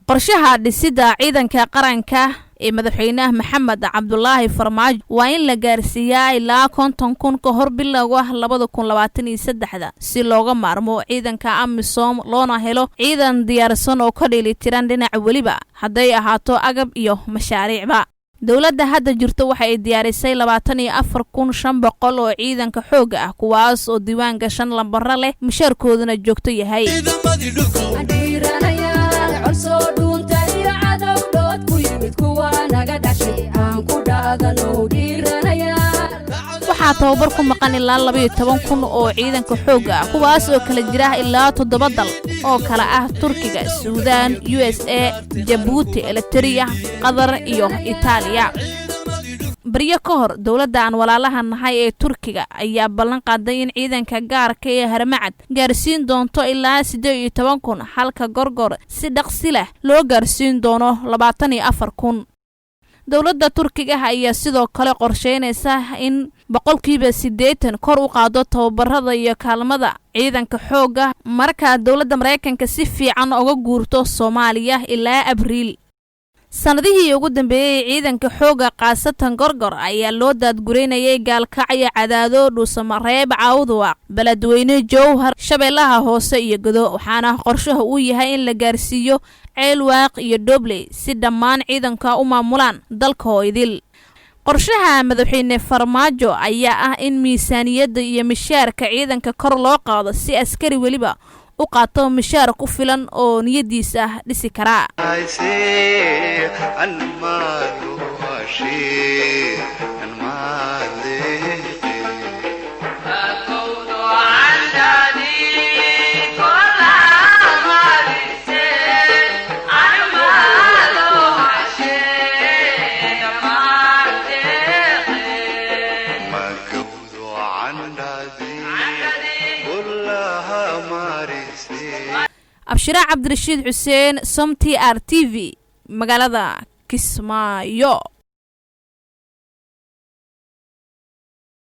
qorshaha dhisida ciidanka qaranka ee madaxweynaha Maxamed Cabdullaahi Farmaajo waa in la gaarsiiyaa ilaa 50,000 ka hor bilowga 2023 si looga maarmo ciidanka AMISOM loona helo ciidan diyaarsan oo ka dheelitiran dhinac waliba haday ahaato agab iyo mashaariicba. dawladda hadda jirto waxa ay diyaarisay 24,500 oo ciidanka xoog ah kuwaas oo diiwaan gashan lambar leh mushaarkooduna joogto yahay. waxaa tababar ku maqan ilaa 12,000 oo ciidanka xoog ah kuwaas oo kala jira ilaa 7 dal oo kala ah Turkiga, Suudaan, USA, Djibouti, Eritrea, Qatar iyo Italiya. bariyo ka hor dawladda aan walaalaha nahay ee Turkiga ayaa ballan qaaday in ciidanka gaarka ee Haramcad gaarsiin doonto ilaa 18,000 halka Gorgor si dhaqsi leh loo gaarsiin doono 24,000. dawladda Turkiga ayaa sidoo kale qorsheynaysa in 80% kor u qaado tababarada iyo kaalmada ciidanka xooga marka dawladda Mareykanka si fiican uga guurto Soomaaliya ilaa Abriil. sanadihii ugu dambeeyay ciidanka xooga qaasatan Gorgor ayaa loo daadgureynayay gaalkacyo Cadaado Dhuusamareeb Caawdwaaq Beledweyne Jowhar Shabeellaha Hoose iyo Godo waxaana qorshaha uu yahay in la gaarsiiyo Ceelwaaq iyo Dobley si dhammaan ciidanka u maamulaan dalka oo idil. qorshaha madaxweyne Farmaajo ayaa ah in miisaaniyadda iyo mishaarka ciidanka kor loo qaado si askari waliba u qaato mishaar ku filan oo niyadiisa dhisi kara. Abshira Cabdirashiid Xuseen, SOM TR TV, magaalada Kismaayo.